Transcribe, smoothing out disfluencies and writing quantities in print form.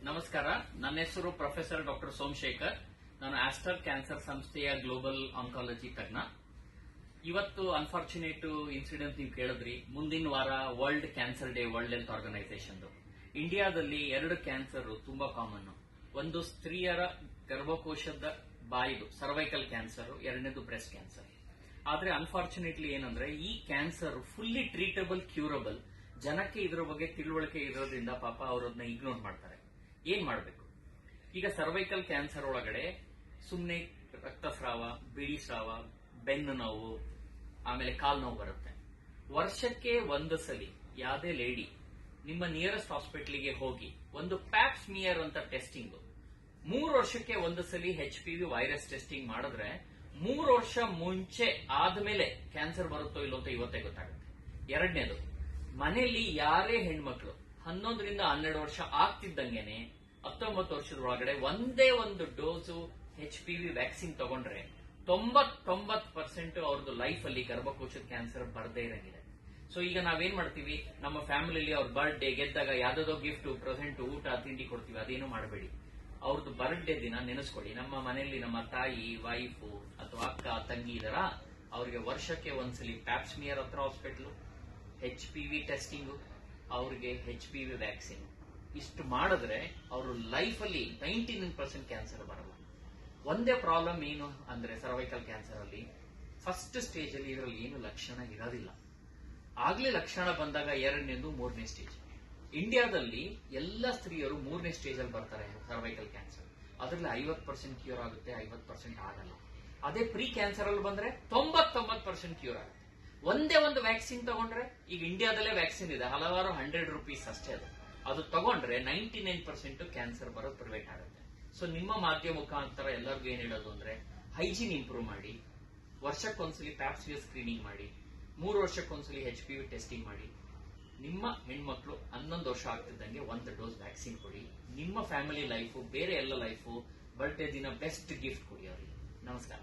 ನಮಸ್ಕಾರ. ನನ್ನ ಹೆಸರು ಪ್ರೊಫೆಸರ್ ಡಾಕ್ಟರ್ ಸೋಮಶೇಖರ್. ನಾನು ಆಸ್ಟರ್ ಕ್ಯಾನ್ಸರ್ ಸಂಸ್ಥೆಯ ಗ್ಲೋಬಲ್ ಆಂಕಾಲಜಿ ತಜ್ಞ. ಇವತ್ತು ಅನ್ಫಾರ್ಚುನೇಟ್ ಇನ್ಸಿಡೆಂಟ್ ನೀವು ಕೇಳಿದ್ರಿ. ಮುಂದಿನ ವಾರ world cancer day, world health organisation. ಇಂಡಿಯಾದಲ್ಲಿ 2 ಕ್ಯಾನ್ಸರ್ ತುಂಬಾ ಕಾಮನ್. ಒಂದು ಸ್ತ್ರೀಯರ ಗರ್ಭಕೋಶದ ಬಾಯಿದು ಸರ್ವೈಕಲ್ ಕ್ಯಾನ್ಸರ್, ಎರಡನೇದು ಬ್ರೆಸ್ಟ್ ಕ್ಯಾನ್ಸರ್. ಆದ್ರೆ ಅನ್ಫಾರ್ಚುನೇಟ್ಲಿ ಏನಂದ್ರೆ ಈ ಕ್ಯಾನ್ಸರ್ ಫುಲ್ಲಿ ಟ್ರೀಟಬಲ್, ಕ್ಯೂರಬಲ್. ಜನಕ್ಕೆ ಇದರ ಬಗ್ಗೆ ತಿಳುವಳಿಕೆ ಇರೋದ್ರಿಂದ ಪಾಪ ಅವರನ್ನ ಇಗ್ನೋರ್ ಮಾಡ್ತಾರೆ. ಏನ್ ಮಾಡಬೇಕು? ಈಗ ಸರ್ವೈಕಲ್ ಕ್ಯಾನ್ಸರ್ ಒಳಗಡೆ ಸುಮ್ನೆ ರಕ್ತಸ್ರಾವ, ಬಿಳಿ ಸ್ರಾವ, ಬೆನ್ನು ನೋವು, ಆಮೇಲೆ ಕಾಲ್ ನೋವು ಬರುತ್ತೆ. ವರ್ಷಕ್ಕೆ ಒಂದು ಸಲಿ ಯಾವುದೇ ಲೇಡಿ ನಿಮ್ಮ ನಿಯರೆಸ್ಟ್ ಹಾಸ್ಪಿಟಲ್ಗೆ ಹೋಗಿ ಒಂದು ಪ್ಯಾಪ್ ಸ್ಮಿಯರ್ ಅಂತ ಟೆಸ್ಟಿಂಗ್ 3 ವರ್ಷಕ್ಕೆ ಒಂದು ಸಲಿ HPV ವೈರಸ್ ಟೆಸ್ಟಿಂಗ್ ಮಾಡಿದ್ರೆ 3 ವರ್ಷ ಮುಂಚೆ ಆದ್ಮೇಲೆ ಕ್ಯಾನ್ಸರ್ ಬರುತ್ತೋ ಇಲ್ಲೋ ಅಂತ ಇವತ್ತೇ ಗೊತ್ತಾಗುತ್ತೆ. ಎರಡನೇದು, ಮನೆಯಲ್ಲಿ ಯಾರೇ ಹೆಣ್ಮಕ್ಳು 11 ರಿಂದ 12 ವರ್ಷ ಆಗ್ತಿದ್ದಂಗೆನೆ 19 ವರ್ಷದ ಒಳಗಡೆ ಒಂದೇ ಒಂದು ಡೋಸು HPV ವ್ಯಾಕ್ಸಿನ್ ತಗೊಂಡ್ರೆ 99% ಅವ್ರದ್ದು ಲೈಫ್ ಅಲ್ಲಿ ಗರ್ಭಕೋಶದ ಕ್ಯಾನ್ಸರ್ ಬರದೇ ಇರಂಗಿದೆ. ಸೊ ಈಗ ನಾವೇನ್ ಮಾಡ್ತೀವಿ, ನಮ್ಮ ಫ್ಯಾಮಿಲಿಯಲ್ಲಿ ಅವ್ರ ಬರ್ಡೇ ಗೆದ್ದಾಗ ಯಾವ್ದೋ ಗಿಫ್ಟ್, ಪ್ರೆಸೆಂಟ್, ಊಟ, ತಿಂಡಿ ಕೊಡ್ತೀವಿ. ಅದೇನು ಮಾಡಬೇಡಿ. ಅವ್ರದ್ದು ಬರ್ಡೇ ದಿನ ನೆನೆಸ್ಕೊಳ್ಳಿ. ನಮ್ಮ ಮನೆಯಲ್ಲಿ ನಮ್ಮ ತಾಯಿ, ವೈಫು ಅಥವಾ ಅಕ್ಕ, ತಂಗಿ ಇದರ, ಅವ್ರಿಗೆ ವರ್ಷಕ್ಕೆ ಒಂದ್ಸಲಿ ಪ್ಯಾಪ್ಸ್ಮಿಯರ್ ಹತ್ರ ಹಾಸ್ಪಿಟಲ್, HPV ಟೆಸ್ಟಿಂಗ್, ಅವ್ರಿಗೆ HPV ವ್ಯಾಕ್ಸಿನ್. ಇಷ್ಟು ಮಾಡಿದ್ರೆ ಅವರು ಲೈಫ್ ಅಲ್ಲಿ 99% ಕ್ಯಾನ್ಸರ್ ಬರಲ್ಲ. ಒಂದೇ ಪ್ರಾಬ್ಲಮ್ ಏನು ಅಂದ್ರೆ ಸರ್ವೈಕಲ್ ಕ್ಯಾನ್ಸರ್ ಅಲ್ಲಿ ಫಸ್ಟ್ ಸ್ಟೇಜ್ ಅಲ್ಲಿ ಇದರಲ್ಲಿ ಏನು ಲಕ್ಷಣ ಇರೋದಿಲ್ಲ. ಆಗ್ಲೇ ಲಕ್ಷಣ ಬಂದಾಗ 2ನೇದು 3ನೇ ಸ್ಟೇಜ್. ಇಂಡಿಯಾದಲ್ಲಿ ಎಲ್ಲ ಸ್ತ್ರೀಯರು 3ನೇ ಸ್ಟೇಜ್ ಅಲ್ಲಿ ಬರ್ತಾರೆ ಸರ್ವೈಕಲ್ ಕ್ಯಾನ್ಸರ್. ಅದರಲ್ಲಿ 50% ಕ್ಯೂರ್ ಆಗುತ್ತೆ, 50% ಆಗಲ್ಲ. ಅದೇ ಪ್ರೀ ಕ್ಯಾನ್ಸರ್ ಅಲ್ಲಿ ಬಂದ್ರೆ 99% ಕ್ಯೂರ್ ಆಗುತ್ತೆ. ಒಂದೇ ಒಂದು ವ್ಯಾಕ್ಸಿನ್ ತಗೊಂಡ್ರೆ, ಈಗ ಇಂಡಿಯಾದಲ್ಲೇ ವ್ಯಾಕ್ಸಿನ್ ಇದೆ, ಹಲವಾರು ₹100 ಅಷ್ಟೇ. ಅದು ತಗೊಂಡ್ರೆ 99% ಕ್ಯಾನ್ಸರ್ ಬರೋದು ಪ್ರಿವೆಂಟ್ ಆಗುತ್ತೆ. ಸೊ ನಿಮ್ಮ ಮಾಧ್ಯಮ ಮುಖಾಂತರ ಎಲ್ಲರಿಗೂ ಏನ್ ಹೇಳೋದು ಅಂದ್ರೆ, ಹೈಜೀನ್ ಇಂಪ್ರೂವ್ ಮಾಡಿ, ವರ್ಷಕ್ಕೊಂದ್ಸಲಿ ಪ್ಯಾಪ್ಸ್ಮಿಯರ್ ಸ್ಕ್ರೀನಿಂಗ್ ಮಾಡಿ, 3 ವರ್ಷಕ್ಕೊಂದ್ಸಲಿ HPV ಟೆಸ್ಟಿಂಗ್ ಮಾಡಿ. ನಿಮ್ಮ ಹೆಣ್ಮಕ್ಳು 11 ವರ್ಷ ಆಗ್ತಿದ್ದಂಗೆ 1 ಡೋಸ್ ವ್ಯಾಕ್ಸಿನ್ ಕೊಡಿ. ನಿಮ್ಮ ಫ್ಯಾಮಿಲಿ ಲೈಫು, ಬೇರೆ ಎಲ್ಲ ಲೈಫು, ಬರ್ಡೇ ದಿನ ಬೆಸ್ಟ್ ಗಿಫ್ಟ್ ಕೊಡಿ ಅವರಿಗೆ. ನಮಸ್ಕಾರ.